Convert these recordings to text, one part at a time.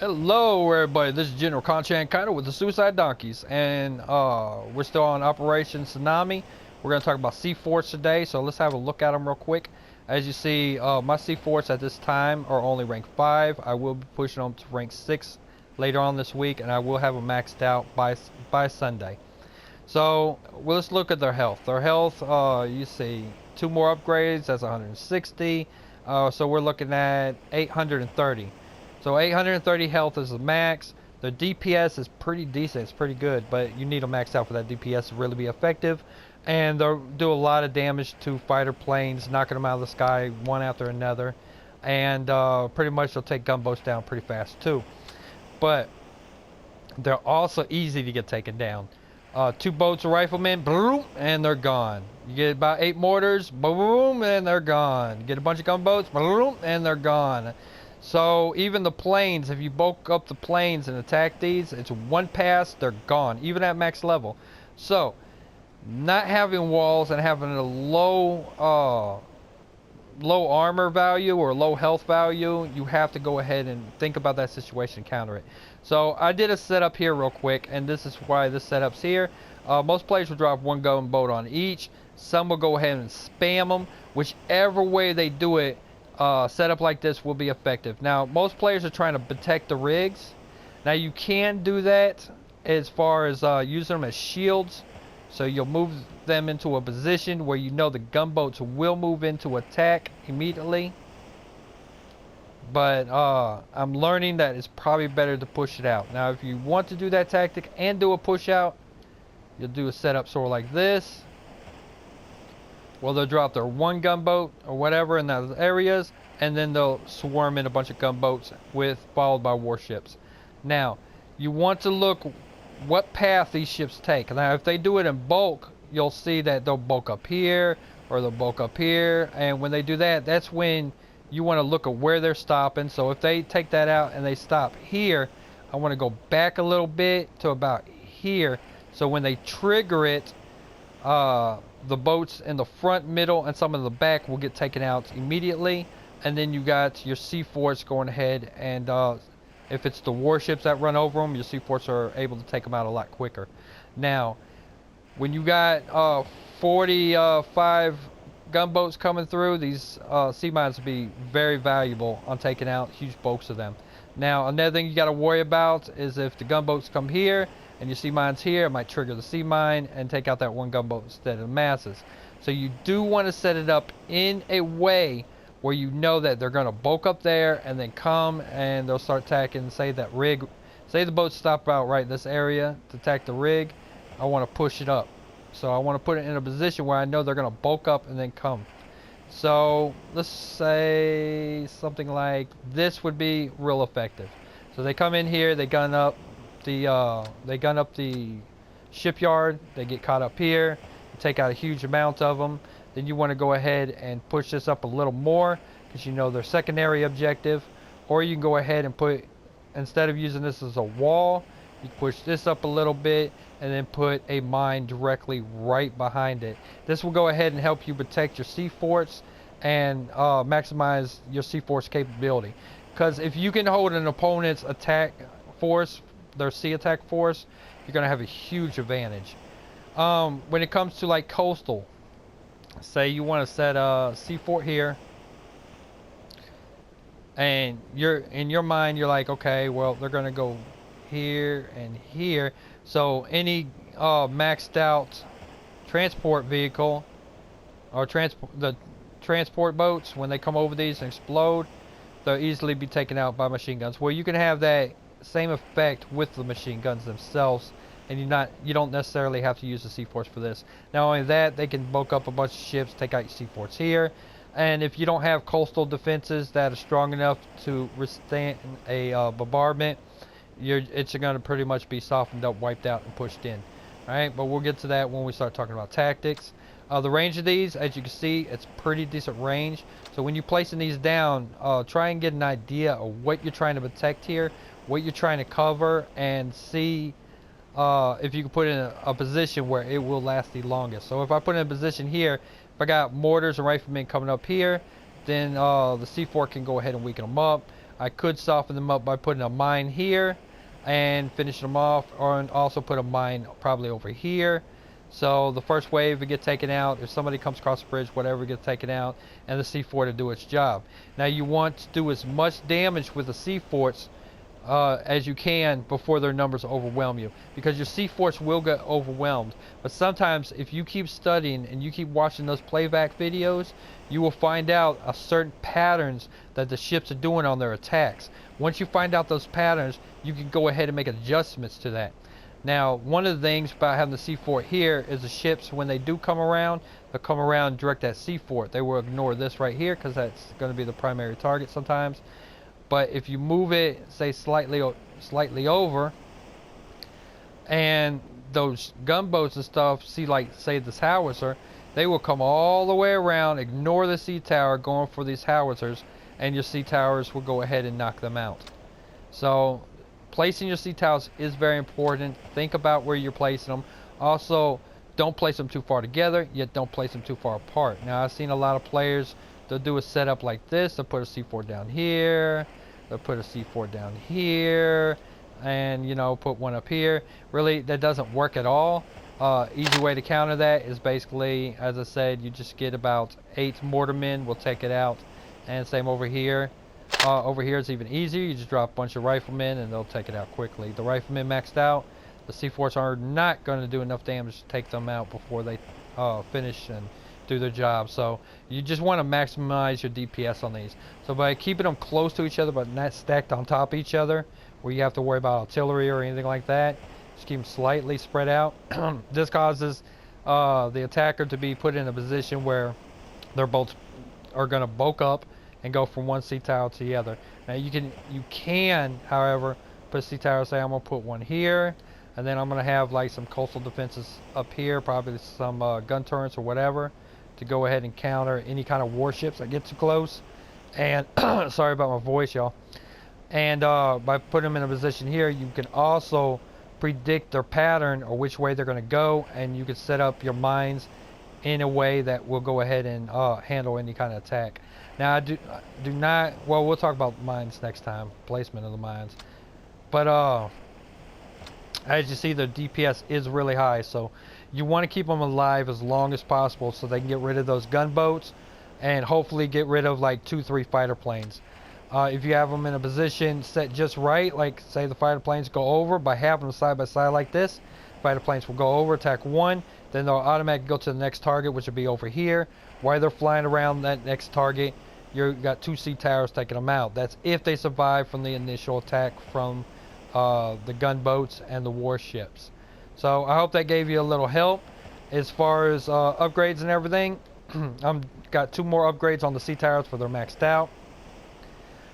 Hello everybody, this is General Conchan Kaido with the Suicide Donkeys, and we're still on Operation Tsunami. We're going to talk about C-Forts today, so let's have a look at them real quick. As you see, my C-Forts at this time are only rank 5. I will be pushing them to rank 6 later on this week, and I will have them maxed out by Sunday. So, well, let's look at their health. Their health, you see, 2 more upgrades, that's 160. So we're looking at 830. So 830 health is the max. Their DPS is pretty decent, it's pretty good, but you need to max out for that DPS to really be effective. And they'll do a lot of damage to fighter planes, knocking them out of the sky one after another. And pretty much they'll take gunboats down pretty fast too. But they're also easy to get taken down. 2 boats of riflemen, boom, and they're gone. You get about 8 mortars, boom, and they're gone. You get a bunch of gunboats, boom, and they're gone. So even the planes, if you bulk up the planes and attack these, it's one pass, they're gone, even at max level. So not having walls and having a low armor value or low health value, you have to go ahead and think about that situation and counter it. So I did a setup here real quick, and this is why this setup's here. Most players will drop 1 gunboat on each. Some will go ahead and spam them. Whichever way they do it, setup like this will be effective. Now, most players are trying to protect the rigs. Now, you can do that as far as using them as shields. So you'll move them into a position where you know the gunboats will move into attack immediately. But I'm learning that it's probably better to push it out. Now, if you want to do that tactic and do a push out, you'll do a setup sort of like this. Well, they'll drop their 1 gunboat or whatever in those areas, and then they'll swarm in a bunch of gunboats followed by warships. Now, you want to look what path these ships take. Now, if they do it in bulk, you'll see that they'll bulk up here or they'll bulk up here, and when they do that, that's when you want to look at where they're stopping. So if they take that out and they stop here, I want to go back a little bit to about here, so when they trigger it, the boats in the front, middle, and some of the back will get taken out immediately. And then you got your C-Forts going ahead, and if it's the warships that run over them, your C-Forts are able to take them out a lot quicker. Now, when you got 45 gunboats coming through, these C-mines will be very valuable on taking out huge bulks of them. Now, another thing you got to worry about is if the gunboats come here and your C-mines here, it might trigger the C-mine and take out that 1 gunboat instead of the masses. So you do want to set it up in a way where you know that they're going to bulk up there and then come and they'll start attacking. Say the boats stop out right in this area to attack the rig. I want to push it up. So I want to put it in a position where I know they're going to bulk up and then come. So let's say something like this would be real effective. So they come in here, they gun up the shipyard, they get caught up here, take out a huge amount of them. Then you want to go ahead and push this up a little more because you know their secondary objective. Or you can go ahead and instead of using this as a wall, you push this up a little bit and then put a mine directly right behind it. This will go ahead and help you protect your C-Forts and maximize your C-Forts capability. Because if you can hold an opponent's attack force, their sea attack force, you're going to have a huge advantage. When it comes to like coastal, say you want to set a C-Fort here, and in your mind you're like, okay, well, they're going to go here and here. So any maxed out transport vehicle or the transport boats, when they come over these and explode, they'll easily be taken out by machine guns. Well, you can have that same effect with the machine guns themselves, and you don't necessarily have to use the C-Forts for this. Not only that, they can bulk up a bunch of ships, take out your C-Forts here, and if you don't have coastal defenses that are strong enough to withstand a bombardment, it's going to pretty much be softened up, wiped out, and pushed in. Alright, but we'll get to that when we start talking about tactics. The range of these, as you can see, it's pretty decent range. So when you're placing these down, try and get an idea of what you're trying to protect here, what you're trying to cover, and see if you can put it in a position where it will last the longest. So if I put in a position here, if I got mortars and riflemen coming up here, then the C4 can go ahead and weaken them up. I could soften them up by putting a mine here and finish them off, or also put a mine probably over here. So the first wave would get taken out. If somebody comes across the bridge, whatever, gets taken out, and the C4 to do its job. Now you want to do as much damage with the C4s as you can before their numbers overwhelm you, because your C-Force will get overwhelmed. But sometimes if you keep studying and you keep watching those playback videos, you will find out a certain patterns that the ships are doing on their attacks. Once you find out those patterns, you can go ahead and make adjustments to that. Now, one of the things about having the C4 here is the ships, when they do come around, they'll come around and direct that C4. They will ignore this right here because that's going to be the primary target sometimes. But if you move it, say slightly over, and those gunboats and stuff see, like, say this howitzer, they will come all the way around, ignore the sea tower, going for these howitzers, and your sea towers will go ahead and knock them out. So placing your sea towers is very important. Think about where you're placing them. Also, don't place them too far together, yet don't place them too far apart. Now, I've seen a lot of players, they'll do a setup like this. They'll put a C4 down here, they'll put a C4 down here, and, you know, put one up here. Really, that doesn't work at all. Easy way to counter that is basically, as I said, you just get about 8 mortarmen, will take it out. And same over here. Over here it's even easier. You just drop a bunch of riflemen and they'll take it out quickly. The riflemen maxed out. The C4s are not going to do enough damage to take them out before they finish and do their job. So you just want to maximize your DPS on these. So by keeping them close to each other but not stacked on top of each other, where you have to worry about artillery or anything like that, just keep them slightly spread out. This causes the attacker to be put in a position where they're both are going to bulk up and go from one sea tower to the other. Now you can, however, put a sea tower. Say I'm gonna put one here, and then I'm gonna have like some coastal defenses up here, probably some gun turrets or whatever, to go ahead and counter any kind of warships that get too close. And sorry about my voice, y'all. And by putting them in a position here, you can also predict their pattern or which way they're gonna go, and you can set up your mines in a way that will go ahead and handle any kind of attack. Now I do not, well, we'll talk about mines next time, placement of the mines. But as you see, the DPS is really high, so you want to keep them alive as long as possible so they can get rid of those gunboats and hopefully get rid of like 2-3 fighter planes. If you have them in a position set just right, like say the fighter planes go over, by having them side by side like this, fighter planes will go over, attack one, then they'll automatically go to the next target, which will be over here. While they're flying around that next target, you've got 2 sea towers taking them out. That's if they survive from the initial attack from the gunboats and the warships. So I hope that gave you a little help as far as upgrades and everything. I've got 2 more upgrades on the sea towers for they're maxed out.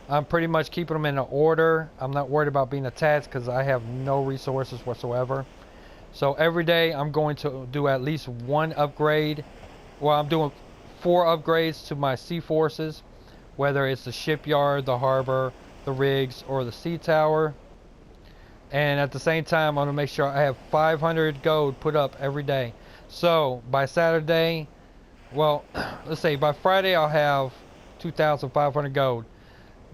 I'm pretty much keeping them in an order. I'm not worried about being attacked because I have no resources whatsoever. So every day I'm going to do at least 1 upgrade. Well, I'm doing 4 upgrades to my sea forces, whether it's the shipyard, the harbor, the rigs, or the sea tower. And at the same time, I'm going to make sure I have 500 gold put up every day. So by Saturday, well, let's say by Friday I'll have 2,500 gold.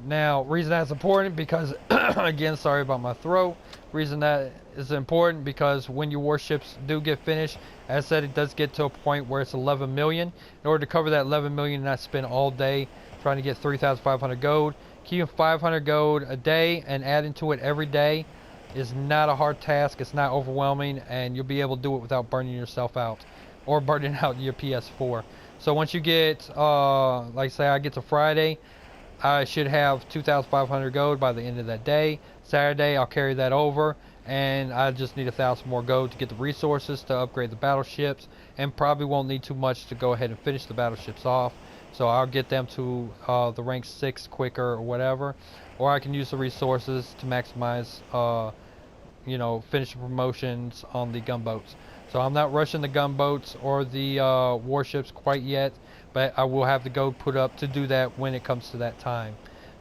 Now, reason that's important because, again, sorry about my throat. Reason that is important because when your warships do get finished, as I said, it does get to a point where it's 11 million. In order to cover that 11 million and not spend all day trying to get 3,500 gold, keeping 500 gold a day and adding to it every day is not a hard task. It's not overwhelming, and you'll be able to do it without burning yourself out or burning out your PS4. So once you get, like say I get to Friday, I should have 2,500 gold by the end of that day. Saturday, I'll carry that over, and I just need 1,000 more gold to get the resources to upgrade the battleships, and probably won't need too much to go ahead and finish the battleships off. So I'll get them to the rank 6 quicker or whatever, or I can use the resources to maximize, you know, finish the promotions on the gunboats. So I'm not rushing the gunboats or the warships quite yet, but I will have the gold put up to do that when it comes to that time.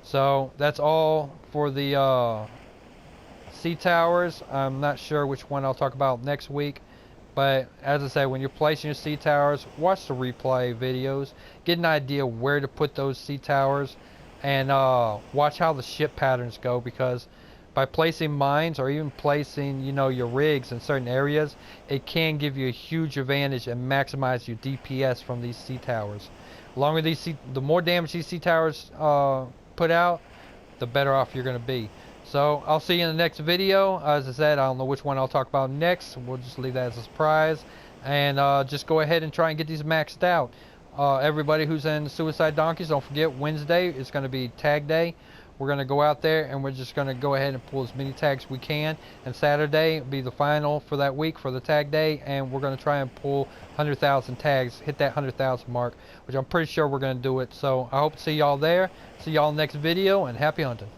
So that's all for the sea towers. I'm not sure which one I'll talk about next week, but as I said, when you're placing your sea towers, watch the replay videos, get an idea where to put those sea towers, and watch how the ship patterns go, because by placing mines or even placing, you know, your rigs in certain areas, it can give you a huge advantage and maximize your DPS from these sea towers. The more damage these sea towers put out, the better off you're going to be. So I'll see you in the next video. As I said, I don't know which one I'll talk about next. We'll just leave that as a surprise, and just go ahead and try and get these maxed out. Everybody who's in Suicide Donkeys, don't forget Wednesday is going to be tag day. We're going to go out there and we're just going to go ahead and pull as many tags we can. And Saturday will be the final for that week for the tag day, and we're going to try and pull 100,000 tags, hit that 100,000 mark, which I'm pretty sure we're going to do it. So I hope to see y'all there. See y'all next video, and happy hunting.